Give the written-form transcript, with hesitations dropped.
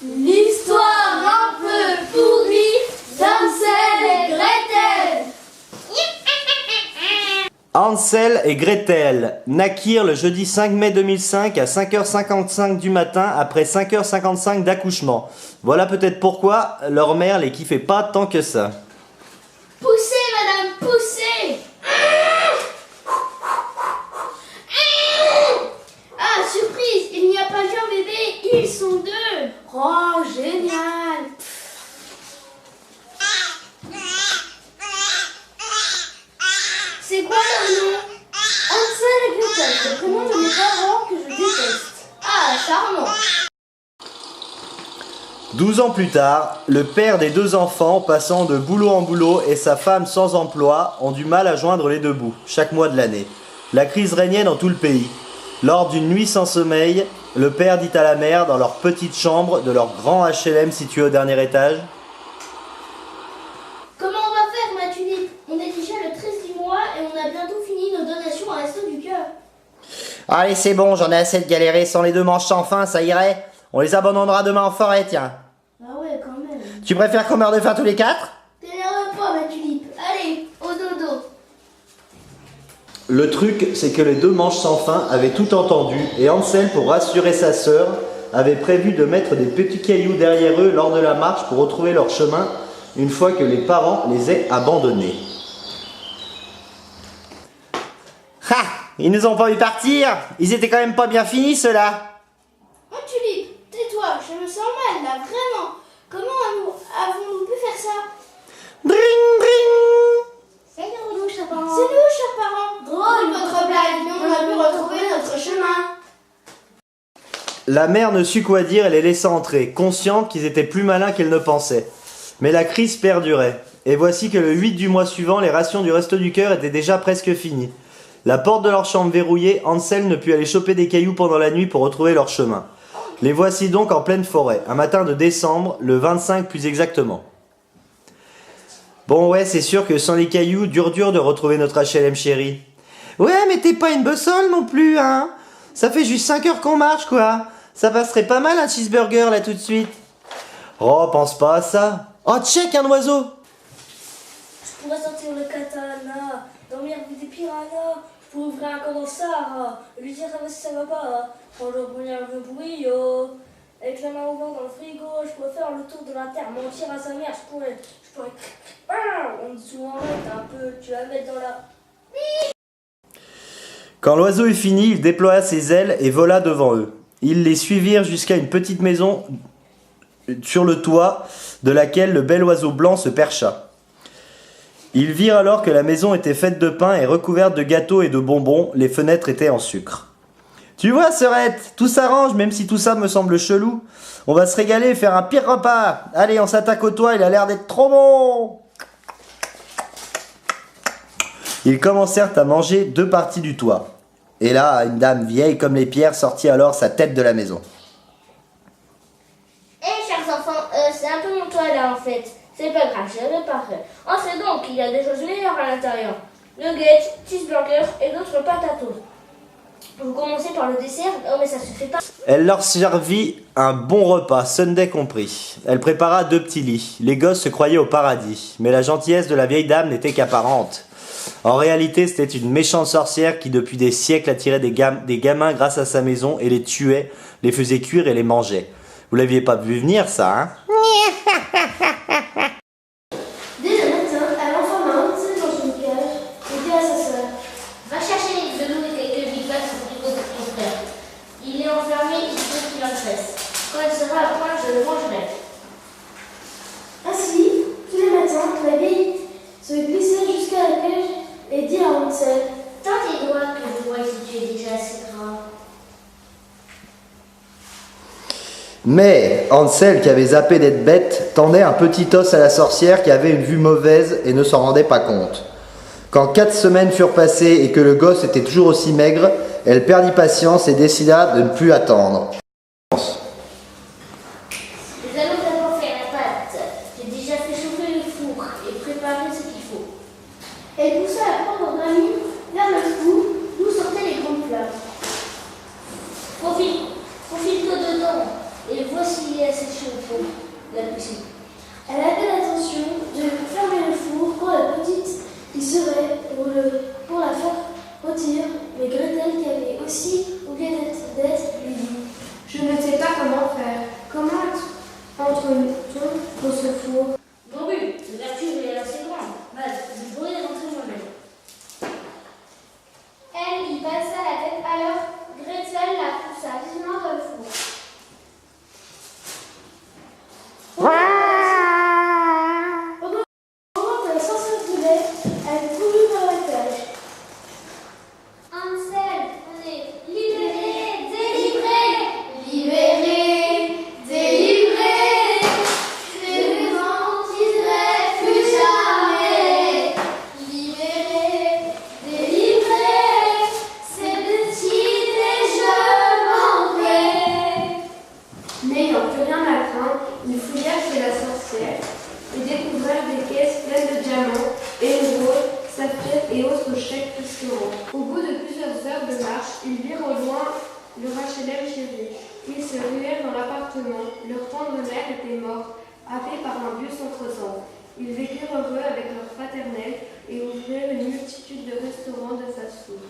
L'histoire un peu pourrie d'Hansel et Gretel. Hansel et Gretel naquirent le jeudi 5 mai 2005 à 5h55 du matin après 5h55 d'accouchement. Voilà peut-être pourquoi leur mère les kiffait pas tant que ça. Poussez, madame, poussez. Ah, surprise, il n'y a pas qu'un bébé, ils sont deux. Oh, génial. C'est quoi leur nom? Hansel et Gretel, c'est le prénom de mes parents que je déteste. Ah, charmant. 12 ans plus tard, le père des deux enfants, passant de boulot en boulot, et sa femme sans emploi ont du mal à joindre les deux bouts, chaque mois de l'année. La crise régnait dans tout le pays. Lors d'une nuit sans sommeil, le père dit à la mère, dans leur petite chambre de leur grand HLM situé au dernier étage: Comment on va faire, ma tulipe? On est déjà le 13 du mois et on a bientôt fini nos donations à Resto du Cœur. Allez, c'est bon, j'en ai assez de galérer sans les deux manches sans fin, ça irait. On les abandonnera demain en forêt, tiens. Ah ouais, quand même. Tu préfères qu'on meure de faim tous les quatre? T'énerve pas, ma tulipe. Allez, au dodo. Le truc, c'est que les deux manches sans fin avaient tout entendu, et Hansel, pour rassurer sa sœur, avait prévu de mettre des petits cailloux derrière eux lors de la marche pour retrouver leur chemin une fois que les parents les aient abandonnés. Ha! Ils nous ont pas vu partir. Ils étaient quand même pas bien finis, ceux-là. Ma tulipe, tais-toi, je me sens mal là, vraiment. Comment avons-nous pu faire ça? Dring, dring. C'est nous, chers parents. C'est nous, chers parents. Drôle votre blague, mais on a pu retrouver notre chemin. La mère ne sut quoi dire et les laissa entrer, consciente qu'ils étaient plus malins qu'elle ne pensait. Mais la crise perdurait, et voici que le 8 du mois suivant, les rations du Resto du Cœur étaient déjà presque finies. La porte de leur chambre verrouillée, Hansel ne put aller choper des cailloux pendant la nuit pour retrouver leur chemin. Les voici donc en pleine forêt, un matin de décembre, le 25 plus exactement. Bon ouais, c'est sûr que sans les cailloux, dur de retrouver notre HLM chéri. Ouais, mais t'es pas une bessole non plus, hein. Ça fait juste 5 heures qu'on marche, quoi. Ça passerait pas mal un cheeseburger, là, tout de suite. Oh, pense pas à ça. Oh, check, un oiseau. Je pourrais sortir le katana, dormir avec des piranhas, je pourrais ouvrir un camp dans le Sahara, lui dire ça va si ça va pas, prendre le bouillot, avec la main ouverte dans le frigo, je pourrais faire le tour de la terre, mentir à sa mère, je pourrais, on dit souvent un peu, tu vas mettre dans la... Quand l'oiseau eut fini, il déploya ses ailes et vola devant eux. Ils les suivirent jusqu'à une petite maison sur le toit de laquelle le bel oiseau blanc se percha. Ils virent alors que la maison était faite de pain et recouverte de gâteaux et de bonbons, les fenêtres étaient en sucre. Tu vois, sœurette, tout s'arrange, même si tout ça me semble chelou. On va se régaler et faire un pire repas. Allez, on s'attaque au toit, il a l'air d'être trop bon. Ils commencèrent à manger 2 parties du toit. Et là, une dame vieille comme les pierres sortit alors sa tête de la maison. Chers enfants, c'est un peu mon toit là en fait. C'est pas grave, je réparerai. Entrez donc, il y a des choses meilleures à l'intérieur. Nuggets, cheeseburger et d'autres pâtes à toast. Vous commencez par le dessert? Oh mais ça se fait pas. Elle leur servit un bon repas, Sunday compris. Elle prépara 2 petits lits. Les gosses se croyaient au paradis, mais la gentillesse de la vieille dame n'était qu'apparente. En réalité, c'était une méchante sorcière qui depuis des siècles attirait des gamins grâce à sa maison et les tuait, les faisait cuire et les mangeait. Vous l'aviez pas vu venir ça, hein? Dès le matin, elle enferma Hansel dans une cage et dit à sa sœur: va chercher de l'eau et quelques big bags au frigo de ton frère. Il est enfermé, il faut qu'il engraisse. Quand il sera à point, je le mangerai. Ainsi, tous les matins, la vieille se glissait jusqu'à la cage et dit à Hansel: tends tes doigts que je vois si tu es déjà assez gras. Mais Hansel, qui avait zappé d'être bête, tendait un petit os à la sorcière qui avait une vue mauvaise et ne s'en rendait pas compte. Quand 4 semaines furent passées et que le gosse était toujours aussi maigre, elle perdit patience et décida de ne plus attendre. Nous allons d'abord faire la pâte. J'ai déjà fait chauffer le four et préparé ce qu'il faut. Elle poussa la pauvre mamie vers le four d'où sortaient les grandes flammes. Profile-toi dedans et voici qui a séché au four, la cuisine. Elle avait l'intention de fermer le four quand la petite y serait pour la faire rôtir, mais Gretel, qui avait aussi oublié d'être, lui dit: Je ne sais pas comment faire. Comment entre-t-on dans ce four? Bon oui, l'ouverture est assez grande. Matt, je pourrais y rentrer moi-même. Elle y passa la tête, alors Gretel la poussa vivement dans le four. Pendant qu'elle s'ensauvait, elle courut dans la cage. Hansel, on est libérés, délivrés, libérés, délivrés. Je ne me mentirai plus jamais. Libérés, délivrés, c'est petit et je m'en vais. N'ayant plus rien à craindre, ils fouillèrent chez la sorcière et découvrirent des caisses pleines de diamants, émeraudes, saphirs et autres chèques puissants. Au bout de plusieurs heures de marche, ils virent au loin le HLM chéri. Ils se ruèrent dans l'appartement. Leur tendre mère était morte, happée par un vieux sans sang. Ils vécurent heureux avec leur fraternelle et ouvrirent une multitude de restaurants de fast-food.